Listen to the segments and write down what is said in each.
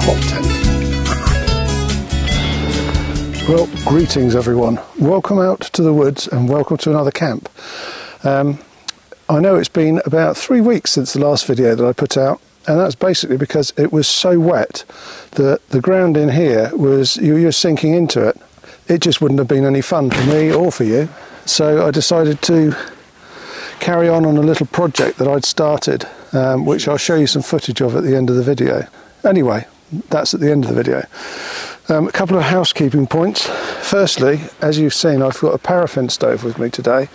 hot tent. Well, greetings everyone. Welcome out to the woods and welcome to another camp. I know it's been about 3 weeks since the last video that I put out, and that's basically because it was so wet that the ground in here was, you're sinking into it. It just wouldn't have been any fun for me or for you. So I decided to carry on a little project that I'd started, which I'll show you some footage of at the end of the video. Anyway, that's at the end of the video. A couple of housekeeping points. Firstly, as you've seen, I've got a paraffin stove with me today.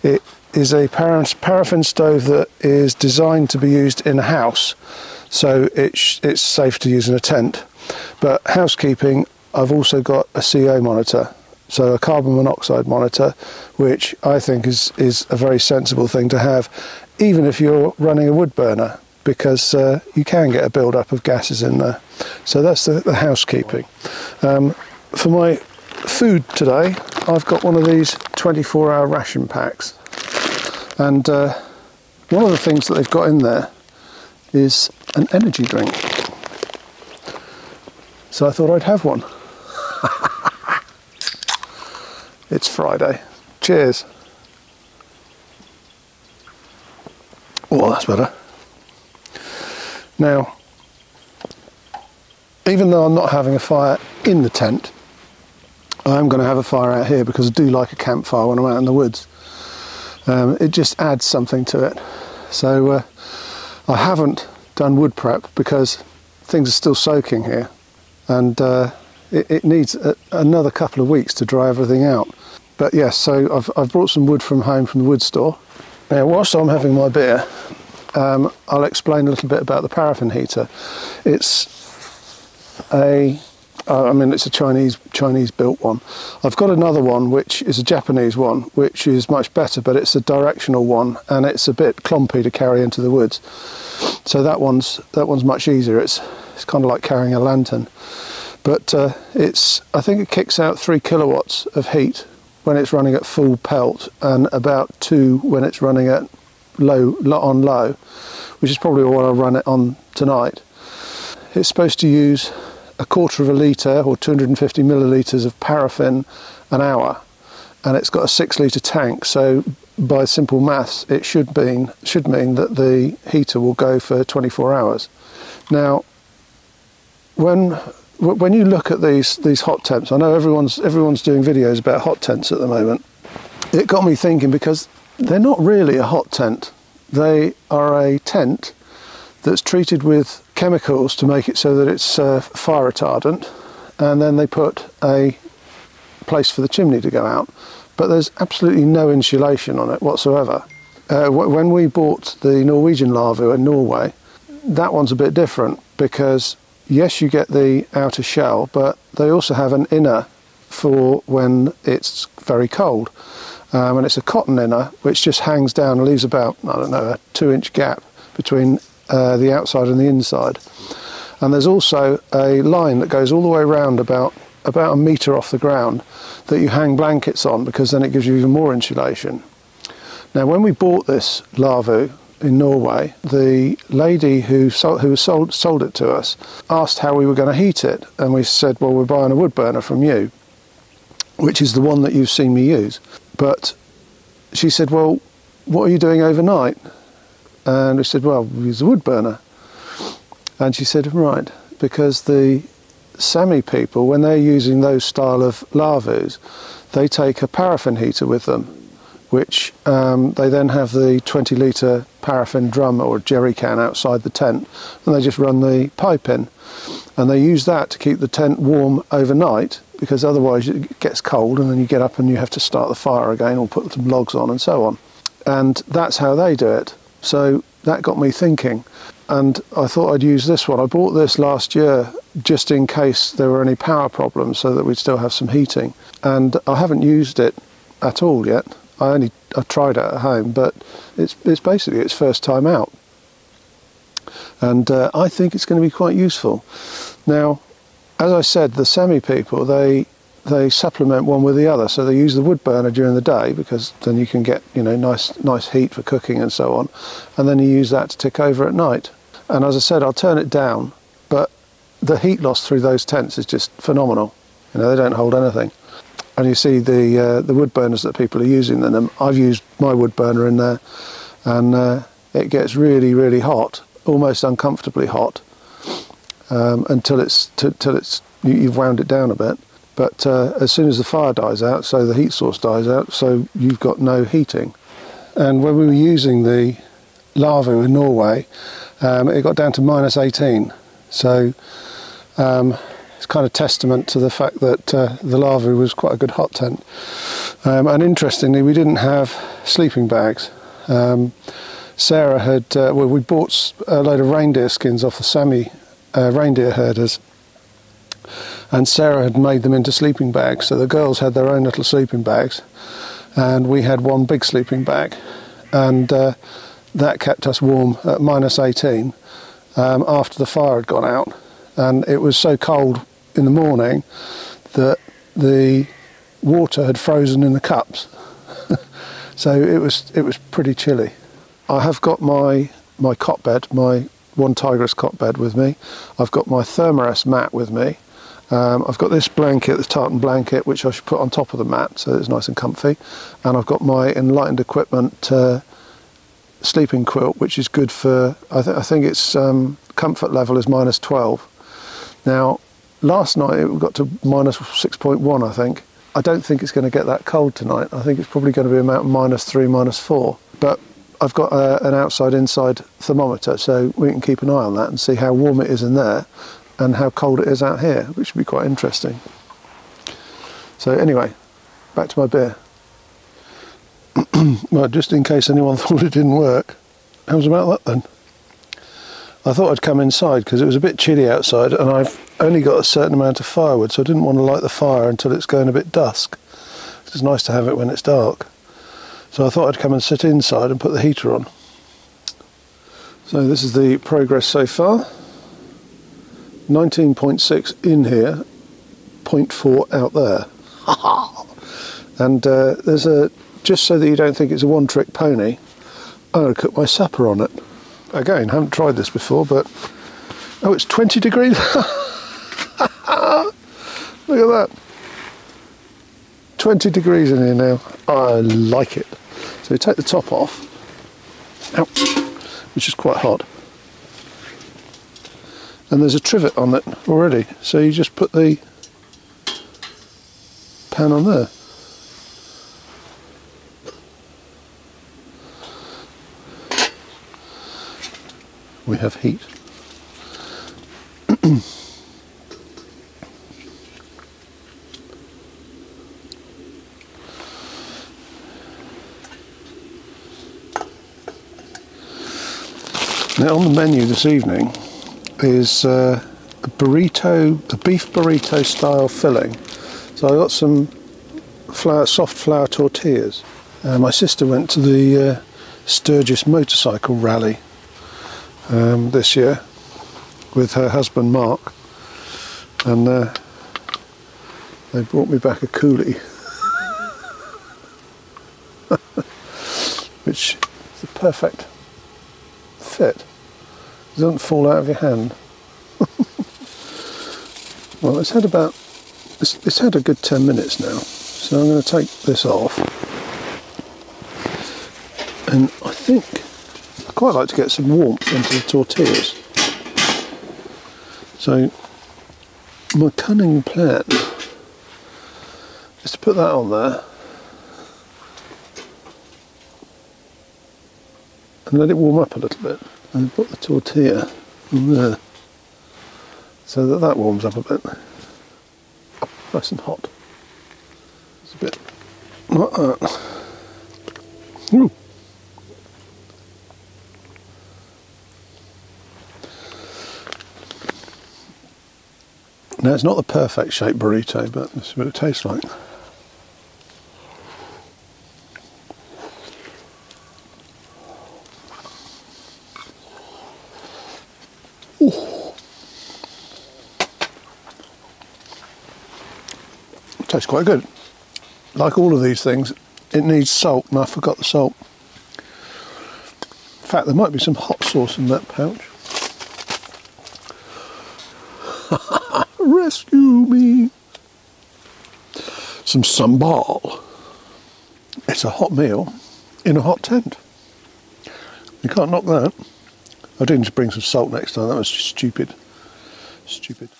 It is a paraffin stove that is designed to be used in a house, so it's safe to use in a tent. But housekeeping, I've also got a CO monitor, so a carbon monoxide monitor, which I think is a very sensible thing to have, even if you're running a wood burner, because you can get a build-up of gases in there. So that's the housekeeping. For my food today, I've got one of these 24-hour ration packs. And one of the things that they've got in there is an energy drink. So I thought I'd have one. It's Friday. Cheers. Oh, that's better. Now, even though I'm not having a fire in the tent, I'm going to have a fire out here because I do like a campfire when I'm out in the woods. It just adds something to it. So I haven't done wood prep because things are still soaking here, and it needs another couple of weeks to dry everything out. But yes, so I've brought some wood from home from the wood store. Now, whilst I'm having my beer, I'll explain a little bit about the paraffin heater. It's it's a Chinese built one. I've got another one which is a Japanese one, which is much better, but it's a directional one and it's a bit clumpy to carry into the woods. So that one's much easier. It's kind of like carrying a lantern. But I think it kicks out 3 kilowatts of heat when it's running at full pelt, and about 2 when it's running at low, which is probably what I'll run it on tonight. It's supposed to use 1/4 of a litre or 250 millilitres of paraffin an hour, and it's got a 6-litre tank, so by simple maths it should mean that the heater will go for 24 hours. Now, when you look at these hot tents, I know everyone's doing videos about hot tents at the moment. It got me thinking, because they're not really a hot tent. They are a tent that's treated with chemicals to make it so that it's fire retardant, and then they put a place for the chimney to go out, but there's absolutely no insulation on it whatsoever. When we bought the Norwegian Lavu in Norway, that one's a bit different, because yes, you get the outer shell, but they also have an inner for when it's very cold, and it's a cotton inner which just hangs down and leaves about, I don't know, a 2-inch gap between the outside and the inside. And there's also a line that goes all the way around about a metre off the ground that you hang blankets on, because then it gives you even more insulation. Now, when we bought this Lavu in Norway, the lady who sold it to us asked how we were going to heat it, and we said, well, we're buying a wood burner from you, which is the one that you've seen me use. But she said, well, what are you doing overnight? And we said, well, we use a wood burner. And she said, right, because the Sami people, when they're using those style of Lavus, they take a paraffin heater with them, which they then have the 20-litre paraffin drum or jerry can outside the tent, and they just run the pipe in. And they use that to keep the tent warm overnight, because otherwise it gets cold and then you get up and you have to start the fire again or put some logs on and so on. And that's how they do it. So that got me thinking, and I thought I'd use this one. I bought this last year just in case there were any power problems, so that we'd still have some heating. And I haven't used it at all yet. I tried it at home, but it's basically its first time out. And I think it's going to be quite useful. Now, as I said, the Sami people, they supplement one with the other. So they use the wood burner during the day, because then you can get, you know, nice heat for cooking and so on. And then you use that to tick over at night. And as I said, I'll turn it down, but the heat loss through those tents is just phenomenal. You know, they don't hold anything. And you see the wood burners that people are using in them. I've used my wood burner in there, and it gets really, really hot, almost uncomfortably hot, until you've wound it down a bit. But as soon as the fire dies out, so the heat source dies out, so you've got no heating. And when we were using the lava in Norway, it got down to -18. So it's kind of testament to the fact that the lava was quite a good hot tent. And interestingly, we didn't have sleeping bags. Sarah had, we bought a load of reindeer skins off the Sami reindeer herders, and Sarah had made them into sleeping bags. So the girls had their own little sleeping bags, and we had one big sleeping bag, and that kept us warm at -18 after the fire had gone out. And it was so cold in the morning that the water had frozen in the cups. So it was pretty chilly. I have got my cot bed, my OneTigris Cot Bed with me. I've got my Thermarest mat with me. I've got this blanket, this tartan blanket, which I should put on top of the mat so it's nice and comfy. And I've got my Enlightened Equipment sleeping quilt, which is good for, I think its comfort level is -12. Now, last night it got to -6.1, I think. I don't think it's going to get that cold tonight. I think it's probably going to be about -3, -4. But I've got an outside-inside thermometer, so we can keep an eye on that and see how warm it is in there and how cold it is out here, which would be quite interesting. So anyway, back to my beer. Well, just in case anyone thought it didn't work, how's about that then? I thought I'd come inside because it was a bit chilly outside, and I've only got a certain amount of firewood, so I didn't want to light the fire until it's going a bit dusk. It's nice to have it when it's dark. So I thought I'd come and sit inside and put the heater on. So this is the progress so far. 19.6 in here, 0.4 out there. And there's a, just so that you don't think it's a one-trick pony, I'm going to cook my supper on it. Again, haven't tried this before, but oh, it's 20 degrees. Look at that. 20 degrees in here now. I like it. So you take the top off, ouch, which is quite hot. And there's a trivet on it already, so you just put the pan on there. We have heat. Now on the menu this evening is a burrito, a beef burrito style filling. So I got some soft flour tortillas. My sister went to the Sturgis motorcycle rally this year with her husband Mark, and they brought me back a coolie, which is the perfect fit. It doesn't fall out of your hand. Well, it's had a good 10 minutes now, so I'm going to take this off, and I think I quite like to get some warmth into the tortillas. So my cunning plan is to put that on there and let it warm up a little bit, and put the tortilla on there so that warms up a bit. Nice and hot. It's a bit like that. Ooh. Now, it's not the perfect shaped burrito, but this is what it tastes like. Ooh. It tastes quite good. Like all of these things, it needs salt, and I forgot the salt. In fact, there might be some hot sauce in that pouch. Rescue me. Some sambal. It's a hot meal in a hot tent. You can't knock that. I do need to bring some salt next time. That was just stupid. Stupid.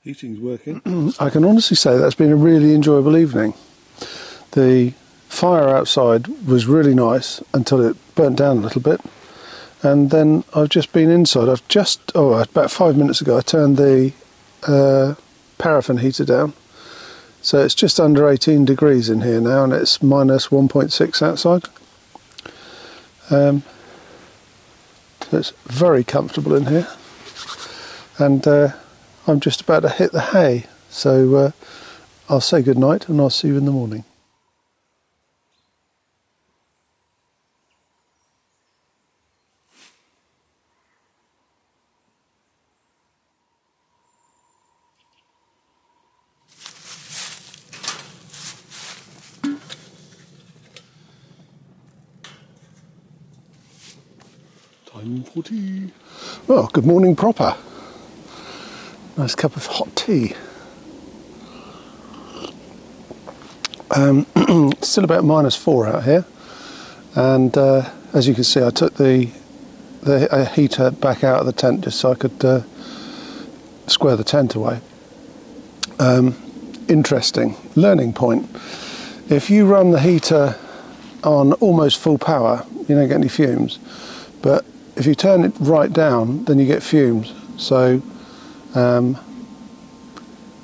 Heating's working. I can honestly say that's been a really enjoyable evening. The fire outside was really nice until it burnt down a little bit, and then I've just been inside. I've just, about 5 minutes ago I turned the paraffin heater down, so it's just under 18 degrees in here now, and it's minus 1.6 outside. So it's very comfortable in here, and I'm just about to hit the hay, so I'll say good night and I'll see you in the morning. Time for tea. Well, good morning proper. Nice cup of hot tea. It's still about -4 out here, and as you can see, I took the heater back out of the tent just so I could square the tent away. Interesting learning point. If you run the heater on almost full power, you don't get any fumes, but if you turn it right down, then you get fumes. So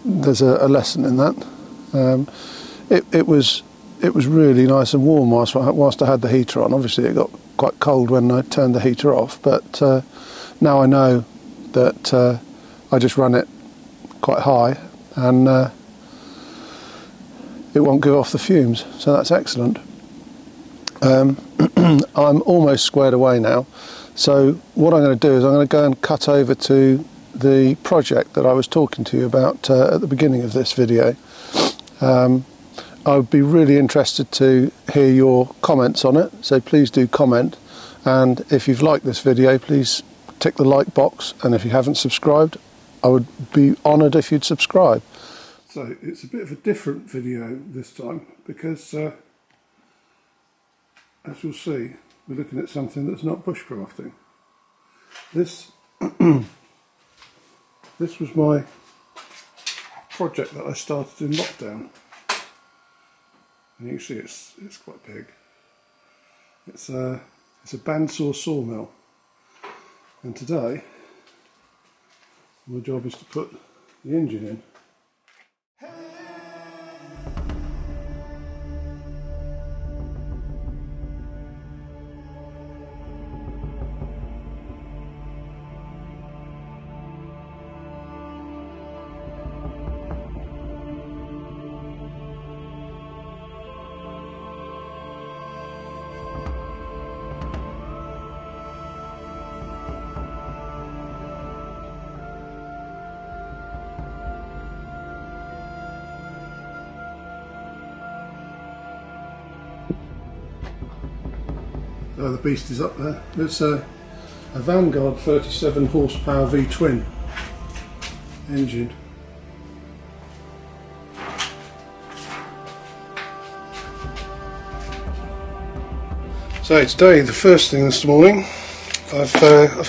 there's a lesson in that. It was really nice and warm whilst I had the heater on. Obviously it got quite cold when I turned the heater off, but now I know that I just run it quite high and it won't give off the fumes, so that's excellent. I'm almost squared away now, so what I'm going to do is I'm going to go and cut over to the project that I was talking to you about at the beginning of this video. I would be really interested to hear your comments on it, so please do comment, and if you've liked this video, please tick the like box, and if you haven't subscribed, I would be honoured if you'd subscribe. So it's a bit of a different video this time, because as you'll see, we're looking at something that's not bushcrafting. This This was my project that I started in lockdown, and you can see it's quite big. It's a bandsaw sawmill, and today my job is to put the engine in. Oh, the beast is up there. It's a Vanguard 37 horsepower V-twin engine. So today, the first thing this morning, I've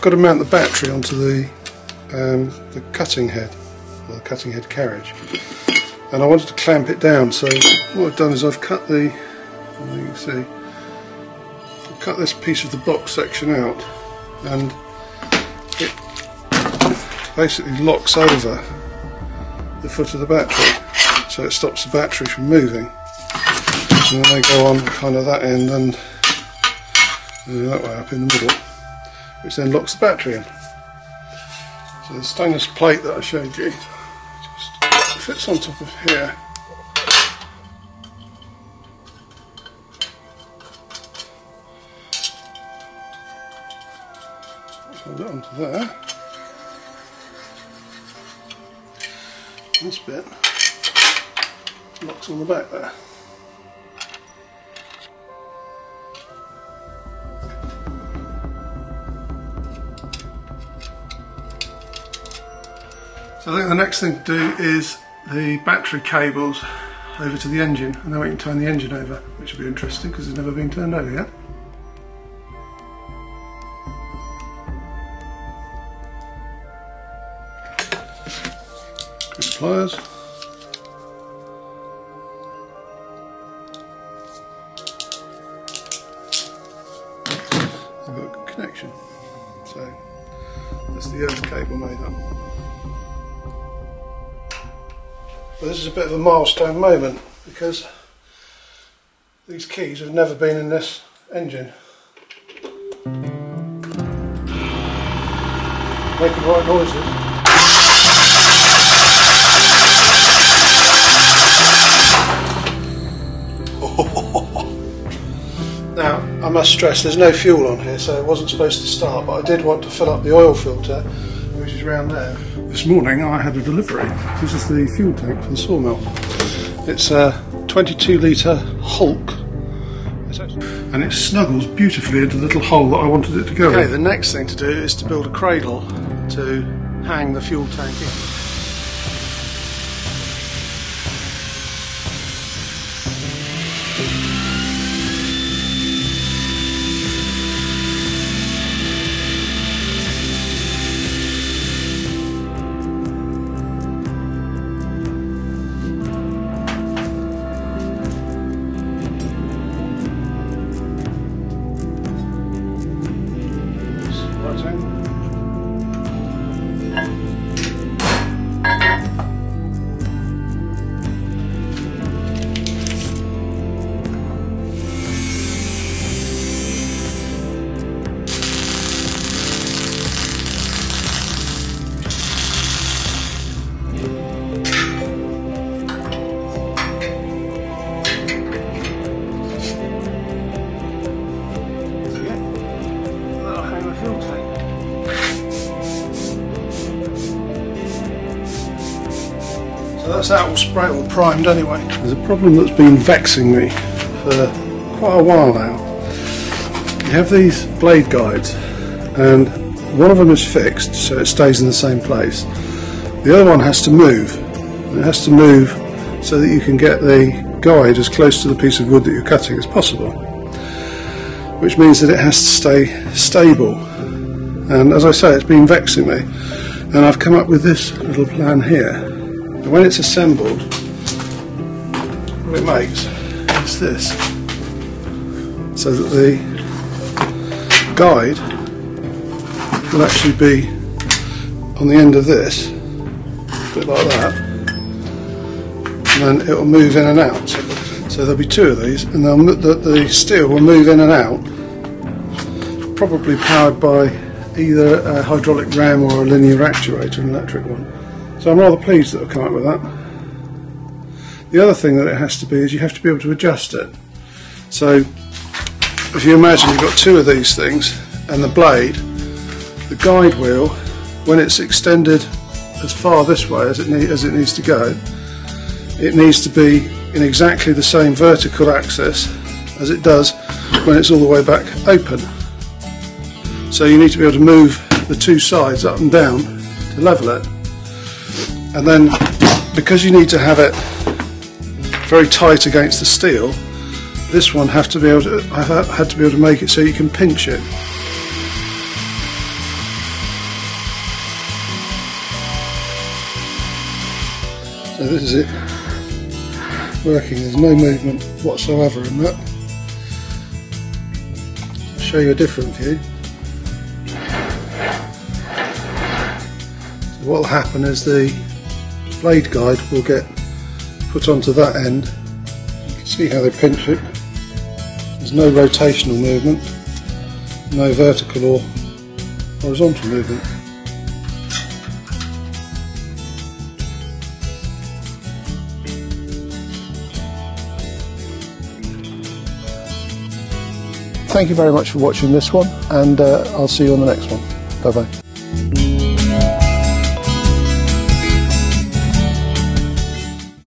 got to mount the battery onto the cutting head, or the cutting head carriage, and I wanted to clamp it down. So what I've done is I've cut the, as you can see, cut this piece of the box section out, and it basically locks over the foot of the battery, so it stops the battery from moving. And then they go on kind of that end and that way up in the middle, which then locks the battery in. So the stainless plate that I showed you just fits on top of here. Hold it onto there. This bit locks on the back there. So I think the next thing to do is the battery cables over to the engine, and then we can turn the engine over, which will be interesting because it's never been turned over yet. Good pliers. I've got a good connection. So that's the earth cable made up. But this is a bit of a milestone moment because these keys have never been in this engine. Making the right noises. Now, I must stress there's no fuel on here, so it wasn't supposed to start, but I did want to fill up the oil filter, which is around there. This morning I had a delivery. This is the fuel tank for the sawmill. It's a 22 litre Hulk, and it snuggles beautifully into the little hole that I wanted it to go in. Okay, the next thing to do is to build a cradle to hang the fuel tank in. So that's that all sprayed, all primed anyway. There's a problem that's been vexing me for quite a while now. You have these blade guides, and one of them is fixed so it stays in the same place. The other one has to move. It has to move so that you can get the guide as close to the piece of wood that you're cutting as possible, which means that it has to stay stable. And as I say, it's been vexing me, and I've come up with this little plan here. And when it's assembled, what it makes is this, so that the guide will actually be on the end of this, a bit like that, and then it will move in and out. So there'll be two of these, and the steel will move in and out, probably powered by either a hydraulic ram or a linear actuator, an electric one. So I'm rather pleased that I've come up with that. The other thing that it has to be is you have to be able to adjust it. So if you imagine you've got two of these things, and the blade, the guide wheel, when it's extended as far this way as it needs to go, it needs to be in exactly the same vertical axis as it does when it's all the way back open. So you need to be able to move the two sides up and down to level it. And then, because you need to have it very tight against the steel, this one I've had to be able to make it so you can pinch it. So this is it working. There's no movement whatsoever in that. I'll show you a different view. So what will happen is the blade guide will get put onto that end. You can see how they pinch it. There's no rotational movement, no vertical or horizontal movement. thank you very much for watching this one, and I'll see you on the next one. Bye bye.